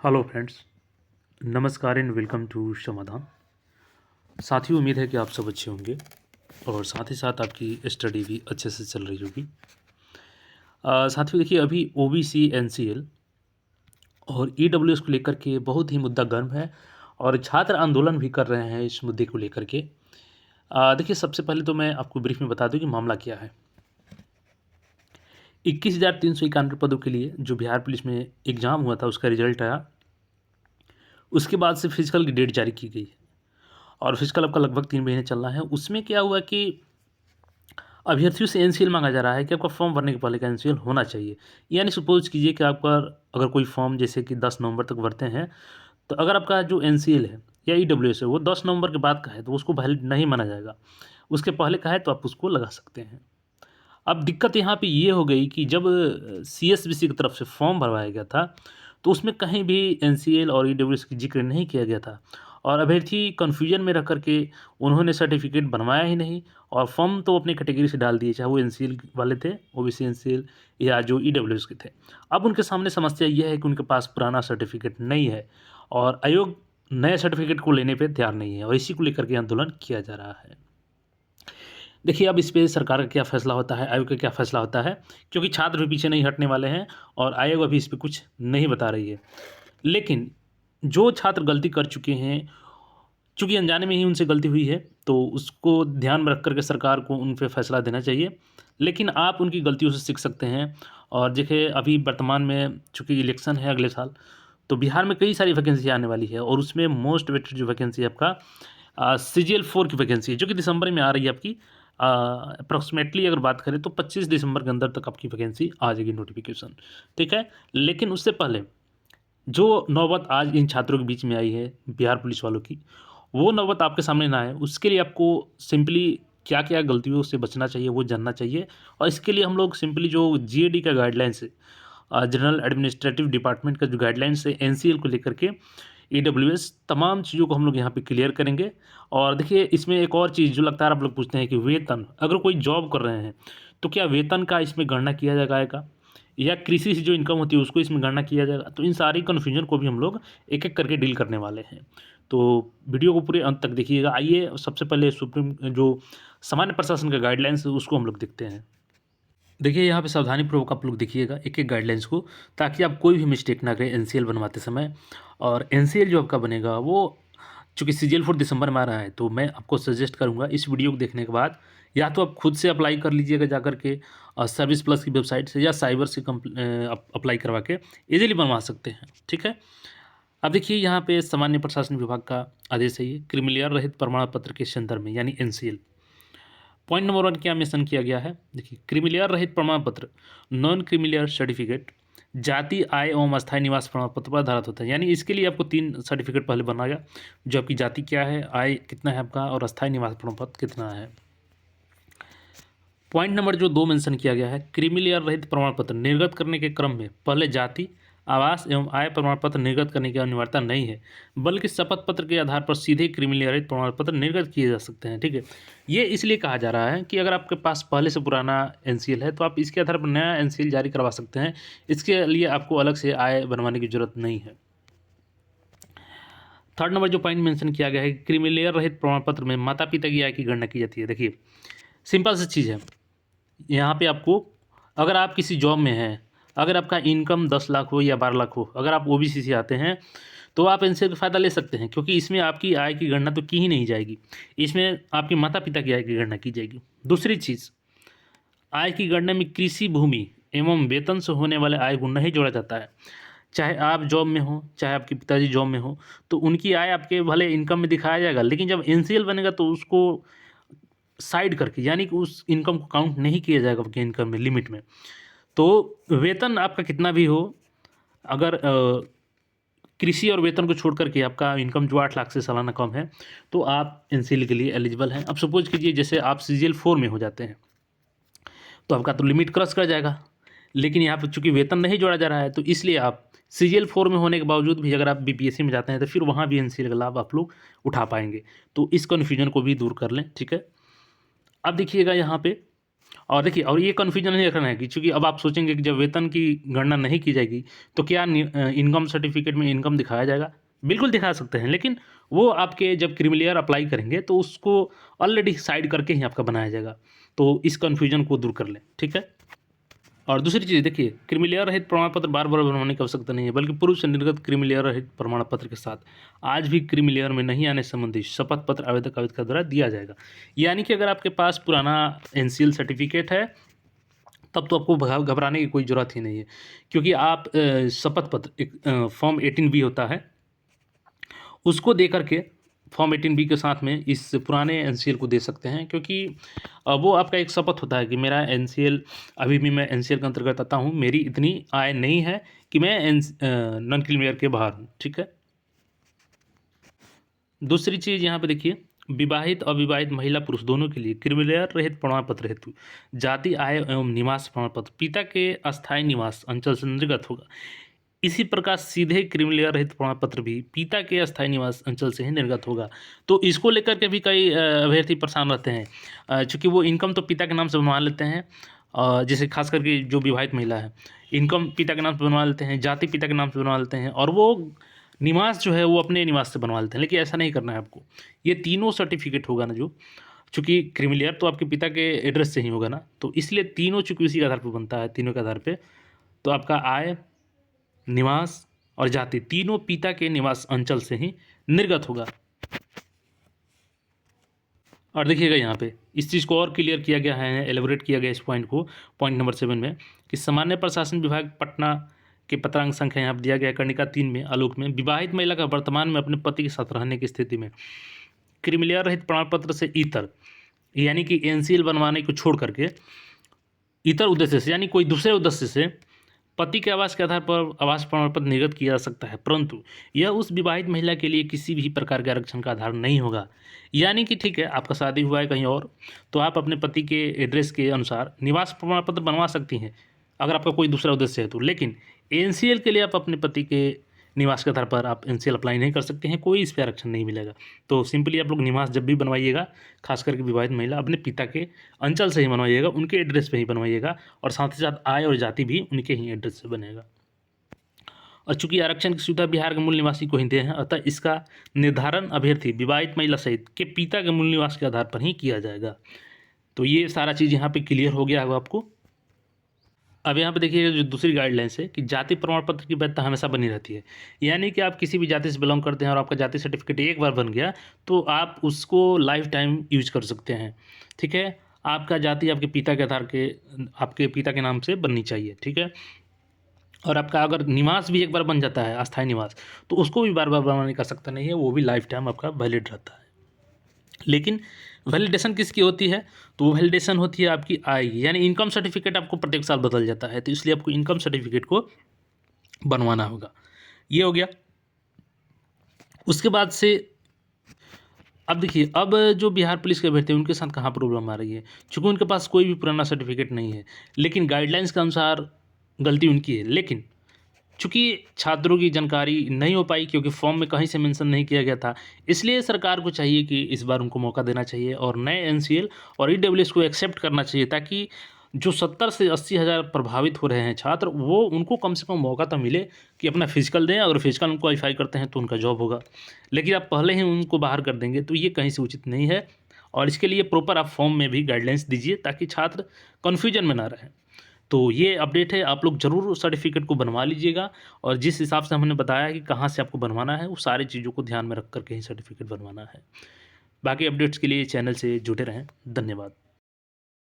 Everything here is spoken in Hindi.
हेलो फ्रेंड्स, नमस्कार एंड वेलकम टू समाधान। साथियों, उम्मीद है कि आप सब अच्छे होंगे और साथ ही साथ आपकी स्टडी भी अच्छे से चल रही होगी। साथियों देखिए, अभी ओबीसी, एनसीएल और ईडब्ल्यूएस को लेकर के बहुत ही मुद्दा गर्म है और छात्र आंदोलन भी कर रहे हैं इस मुद्दे को लेकर के। देखिए, सबसे पहले तो मैं आपको ब्रीफ में बता दूं कि मामला क्या है। 21,391 पदों के लिए जो बिहार पुलिस में एग्ज़ाम हुआ था, उसका रिजल्ट आया। उसके बाद से फिजिकल की डेट जारी की गई और फिजिकल आपका लगभग 3 महीने चल रहा है। उसमें क्या हुआ कि अभ्यर्थियों से एनसीएल मांगा जा रहा है कि आपका फॉर्म भरने के पहले का एनसीएल होना चाहिए। यानी सपोज़ कीजिए कि आपका अगर कोई फॉर्म जैसे कि 10 नवंबर तक भरते हैं, तो अगर आपका जो एनसीएल है या ईडब्ल्यूएस है वो 10 नवंबर के बाद का है, तो उसको वैलिड नहीं माना जाएगा। उसके पहले का है तो आप उसको लगा सकते हैं। अब दिक्कत यहाँ पे ये हो गई कि जब सीएसबीसी की तरफ से फॉर्म भरवाया गया था, तो उसमें कहीं भी एनसीएल और ईडब्ल्यूएस की ज़िक्र नहीं किया गया था और अभ्यर्थी कन्फ्यूजन में रह कर के उन्होंने सर्टिफिकेट बनवाया ही नहीं और फॉर्म तो अपनी कैटेगरी से डाल दिए, चाहे वो एनसीएल वाले थे, ओबीसी एनसीएल या जो ईडब्ल्यूएस के थे। अब उनके सामने समस्या ये है कि उनके पास पुराना सर्टिफिकेट नहीं है और आयोग नए सर्टिफिकेट को लेने पे तैयार नहीं है और इसी को लेकर के आंदोलन किया जा रहा है। देखिए, अब इस पे सरकार का क्या फ़ैसला होता है, आयोग का क्या फ़ैसला होता है, क्योंकि छात्र भी पीछे नहीं हटने वाले हैं और आयोग अभी इस पे कुछ नहीं बता रही है। लेकिन जो छात्र गलती कर चुके हैं, चूँकि अनजाने में ही उनसे गलती हुई है, तो उसको ध्यान में रख कर के सरकार को उन पे फ़ैसला देना चाहिए। लेकिन आप उनकी गलतियों से सीख सकते हैं और देखिए, अभी वर्तमान में चूँकि इलेक्शन है अगले साल, तो बिहार में कई सारी वैकेंसी आने वाली है और उसमें मोस्ट वेटेड जो वैकेंसी है आपका सीजीएल 4 की वैकेंसी है, जो कि दिसंबर में आ रही है आपकी। अप्रॉक्सिमेटली अगर बात करें तो 25 दिसंबर के अंदर तक आपकी वैकेंसी आ जाएगी नोटिफिकेशन, ठीक है? लेकिन उससे पहले जो नौबत आज इन छात्रों के बीच में आई है बिहार पुलिस वालों की, वो नौबत आपके सामने ना आए, उसके लिए आपको सिंपली क्या-क्या गलतियों से बचना चाहिए वो जानना चाहिए। और इसके लिए हम लोग सिंपली जो जीएडी का गाइडलाइंस है, जनरल एडमिनिस्ट्रेटिव डिपार्टमेंट का जो गाइडलाइंस है एनसीएल को लेकर के, ईडब्ल्यूएस तमाम चीज़ों को हम लोग यहाँ पे क्लियर करेंगे। और देखिए, इसमें एक और चीज़ जो लगातार आप लोग पूछते हैं कि वेतन, अगर कोई जॉब कर रहे हैं, तो क्या वेतन का इसमें गणना किया जाएगा? या कृषि से जो इनकम होती है उसको इसमें गणना किया जाएगा? तो इन सारी कन्फ्यूजन को भी हम लोग एक-एक करके डील करने वाले हैं। तो वीडियो को पूरे अंत तक देखिएगा। आइए सबसे पहले सुप्रीम जो सामान्य प्रशासन का गाइडलाइंस है उसको हम लोग देखते हैं। देखिए, यहाँ पे सावधानीपूर्वक आप लोग देखिएगा एक-एक गाइडलाइंस को, ताकि आप कोई भी मिस्टेक ना करें एनसीएल बनवाते समय। और एनसीएल जो आपका बनेगा वो चूँकि सीजीएल 4 दिसंबर में आ रहा है, तो मैं आपको सजेस्ट करूँगा इस वीडियो को देखने के बाद या तो आप खुद से अप्लाई कर लीजिएगा जाकर के सर्विस प्लस की वेबसाइट से, या साइबर से अप्लाई करवा के ईज़िली बनवा सकते हैं, ठीक है? अब देखिए, यहाँ पे सामान्य प्रशासन विभाग का आदेश है ये, क्रीमिलियर रहित प्रमाण पत्र के संदर्भ में, यानी एनसीएल। पॉइंट नंबर 1 क्या मेंशन किया गया है? देखिए, क्रीमिलियर रहित प्रमाण पत्र, नॉन क्रीमिलियर सर्टिफिकेट, जाति, आय एवं अस्थायी निवास प्रमाण पत्र पर आधारित होता है। यानी इसके लिए आपको 3 सर्टिफिकेट पहले बनाया, जो आपकी जाति क्या है, आय कितना है आपका और अस्थायी निवास प्रमाण पत्र कितना है। पॉइंट नंबर जो 2 मेंशन किया गया है, क्रीमिलियर रहित प्रमाण पत्र निर्गत करने के क्रम में पहले जाति, आवास एवं आय प्रमाण पत्र निर्गत करने की अनिवार्यता नहीं है, बल्कि शपथ पत्र के आधार पर सीधे क्रीमिलियर रहित प्रमाण पत्र निर्गत किए जा सकते हैं, ठीक है? ये इसलिए कहा जा रहा है कि अगर आपके पास पहले से पुराना एनसीएल है, तो आप इसके आधार पर नया एनसीएल जारी करवा सकते हैं। इसके लिए आपको अलग से आय बनवाने की ज़रूरत नहीं है। थर्ड नंबर जो पॉइंट मेंशन किया गया है, क्रीमिलियर रहित प्रमाण पत्र में माता-पिता की आय की गणना की जाती है। देखिए, सिंपल सी चीज़ है। यहाँ पे आपको, अगर आप किसी जॉब में हैं, अगर आपका इनकम 10 लाख हो या 12 लाख हो, अगर आप ओबीसी से आते हैं, तो आप इनसे का फ़ायदा ले सकते हैं, क्योंकि इसमें आपकी आय की गणना तो की ही नहीं जाएगी। इसमें आपके माता-पिता की आय की गणना की जाएगी। दूसरी चीज़, आय की गणना में कृषि भूमि एवं वेतन से होने वाले आय को नहीं जोड़ा जाता है। चाहे आप जॉब में हो, चाहे आपके पिताजी जॉब में हो, तो उनकी आय आपके भले इनकम में दिखाया जाएगा, लेकिन जब एनसीएल बनेगा तो उसको साइड करके, यानी कि उस इनकम को काउंट नहीं किया जाएगा आपके इनकम में, लिमिट में। तो वेतन आपका कितना भी हो, अगर कृषि और वेतन को छोड़ करके आपका इनकम जो 8 लाख से सालाना कम है, तो आप एनसीएल के लिए एलिजिबल हैं। अब सपोज़ कीजिए जैसे आप सीजीएल 4 में हो जाते हैं, तो आपका तो लिमिट क्रॉस कर जाएगा। लेकिन यहाँ पे चूँकि वेतन नहीं जोड़ा जा रहा है, तो इसलिए आप सीजीएल 4 में होने के बावजूद भी अगर आप बीपीएससी में जाते हैं, तो फिर वहाँ भी एनसीएल का लाभ आप लोग उठा पाएँगे। तो इस कन्फ्यूजन को भी दूर कर लें, ठीक है? अब देखिएगा यहाँ पे और देखिए, और ये कन्फ्यूजन नहीं रखना है कि चूँकि अब आप सोचेंगे कि जब वेतन की गणना नहीं की जाएगी, तो क्या इनकम सर्टिफिकेट में इनकम दिखाया जाएगा? बिल्कुल दिखा सकते हैं, लेकिन वो आपके जब क्रीमी अप्लाई करेंगे तो उसको ऑलरेडी साइड करके ही आपका बनाया जाएगा। तो इस कन्फ्यूजन को दूर कर लें, ठीक है? और दूसरी चीज़ देखिए, क्रीमी लेयर रहित प्रमाण पत्र बार-बार बनवाने की आवश्यकता नहीं है, बल्कि पूर्व से निर्गत क्रीमी लेयर रहित प्रमाण पत्र के साथ आज भी क्रीमी लेयर में नहीं आने संबंधी शपथ पत्र आवेदक के द्वारा दिया जाएगा। यानी कि अगर आपके पास पुराना एनसीएल सर्टिफिकेट है, तब तो आपको घबराने की कोई ज़रूरत ही नहीं है, क्योंकि आप शपथ पत्र एक फॉर्म 18 बी होता है, उसको दे कर के फॉर्म 18 बी के साथ में इस पुराने एनसीएल को दे सकते हैं, क्योंकि वो आपका एक शपथ होता है कि मेरा एनसीएल, अभी भी मैं एनसीएल के अंतर्गत आता हूँ, मेरी इतनी आय नहीं है कि मैं नॉन क्रीमी लेयर के बाहर हूँ, ठीक है? दूसरी चीज़ यहाँ पे देखिए, विवाहित अविवाहित महिला पुरुष दोनों के लिए क्रीमी लेयर रहित प्रमाण पत्र हेतु जाति आय एवं निवास प्रमाण पत्र पिता के अस्थायी निवास अंचल से निर्गत होगा। इसी प्रकार सीधे क्रीमी लेयर रहित प्रमाण पत्र भी पिता के अस्थायी निवास अंचल से ही निर्गत होगा। तो इसको लेकर के भी कई अभ्यर्थी परेशान रहते हैं, चूँकि वो इनकम तो पिता के नाम से बनवा लेते हैं, जैसे खास करके जो विवाहित महिला है, इनकम पिता के नाम से बनवा लेते हैं, जाति पिता के नाम से बनवा लेते हैं, और वो निवास जो है वो अपने निवास से बनवा लेते हैं। लेकिन ऐसा नहीं करना है आपको। ये तीनों सर्टिफिकेट होगा ना, जो चूँकि क्रीमी लेयर तो आपके पिता के एड्रेस से ही होगा ना, तो इसलिए तीनों चूँकि उसी के आधार पर बनता है, तीनों के आधार पे, तो आपका आय, निवास और जाति तीनों पिता के निवास अंचल से ही निर्गत होगा। और देखिएगा यहाँ पे इस चीज़ को और क्लियर किया गया है, एलेबोरेट किया गया इस पॉइंट को, पॉइंट नंबर 7 में, कि सामान्य प्रशासन विभाग पटना के पत्रांक संख्या यहाँ पर दिया गया है, कर्णिका 3 में आलोक में, विवाहित महिला का वर्तमान में अपने पति के साथ रहने की स्थिति में क्रीमी लेयर रहित प्रमाण पत्र से इतर, यानी कि एनसीएल बनवाने को छोड़ करके इतर उद्देश्य से, यानी कोई दूसरे उद्देश्य से पति के आवास के आधार पर आवास प्रमाण पत्र निर्गत किया जा सकता है, परंतु यह उस विवाहित महिला के लिए किसी भी प्रकार के आरक्षण का आधार नहीं होगा। यानी कि ठीक है, आपका शादी हुआ है कहीं और, तो आप अपने पति के एड्रेस के अनुसार निवास प्रमाण पत्र बनवा सकती हैं, अगर आपका कोई दूसरा उद्देश्य है तो। लेकिन एनसीएल के लिए आप अपने पति के निवास के आधार पर आप एनसीएल अप्लाई नहीं कर सकते हैं, कोई इस पर आरक्षण नहीं मिलेगा। तो सिंपली आप लोग निवास जब भी बनवाइएगा, खास करके विवाहित महिला, अपने पिता के अंचल से ही बनवाइएगा, उनके एड्रेस पे ही बनवाइएगा, और साथ ही साथ आय और जाति भी उनके ही एड्रेस से बनेगा। और चूंकि आरक्षण की सुविधा बिहार के मूल निवासी को ही दे हैं, अतः इसका निर्धारण अभ्यर्थी विवाहित महिला सहित के पिता के मूल निवास के आधार पर ही किया जाएगा। तो ये सारा चीज़ यहाँ पे क्लियर हो गया होगा आपको। अब यहाँ पे देखिएगा जो दूसरी गाइडलाइंस है कि जाति प्रमाण पत्र की वैधता हमेशा बनी रहती है, यानी कि आप किसी भी जाति से बिलोंग करते हैं और आपका जाति सर्टिफिकेट एक बार बन गया तो आप उसको लाइफ टाइम यूज कर सकते हैं, ठीक है? आपका जाति आपके पिता के आधार के, आपके पिता के नाम से बननी चाहिए, ठीक है? और आपका अगर निवास भी एक बार बन जाता है, अस्थायी निवास, तो उसको भी बार बार बनवाने का सकता नहीं है, वो भी लाइफ टाइम आपका वैलिड रहता है। लेकिन वैलिडेशन किसकी होती है? तो वो वैलिडेशन होती है आपकी आय की, यानी इनकम सर्टिफिकेट आपको प्रत्येक साल बदल जाता है, तो इसलिए आपको इनकम सर्टिफिकेट को बनवाना होगा। ये हो गया। उसके बाद से अब देखिए, अब जो बिहार पुलिस के अभ्यर्थी हैं उनके साथ कहाँ प्रॉब्लम आ रही है, चूँकि उनके पास कोई भी पुराना सर्टिफिकेट नहीं है, लेकिन गाइडलाइंस के अनुसार गलती उनकी है। लेकिन चूँकि छात्रों की जानकारी नहीं हो पाई, क्योंकि फॉर्म में कहीं से मेंशन नहीं किया गया था, इसलिए सरकार को चाहिए कि इस बार उनको मौका देना चाहिए और नए एनसीएल और ईडब्ल्यूएस को एक्सेप्ट करना चाहिए, ताकि जो 70 से 80 हज़ार प्रभावित हो रहे हैं छात्र, वो उनको कम से कम मौका तो मिले कि अपना फिजिकल दें। अगर फिजिकल में क्वालिफाई करते हैं तो उनका जॉब होगा, लेकिन आप पहले ही उनको बाहर कर देंगे तो ये कहीं से उचित नहीं है। और इसके लिए प्रॉपर आप फॉर्म में भी गाइडलाइंस दीजिए, ताकि छात्र कन्फ्यूजन में ना रहें। तो ये अपडेट है, आप लोग ज़रूर सर्टिफिकेट को बनवा लीजिएगा, और जिस हिसाब से हमने बताया कि कहाँ से आपको बनवाना है, वो सारी चीज़ों को ध्यान में रख कर के ही सर्टिफिकेट बनवाना है। बाकी अपडेट्स के लिए चैनल से जुड़े रहें। धन्यवाद।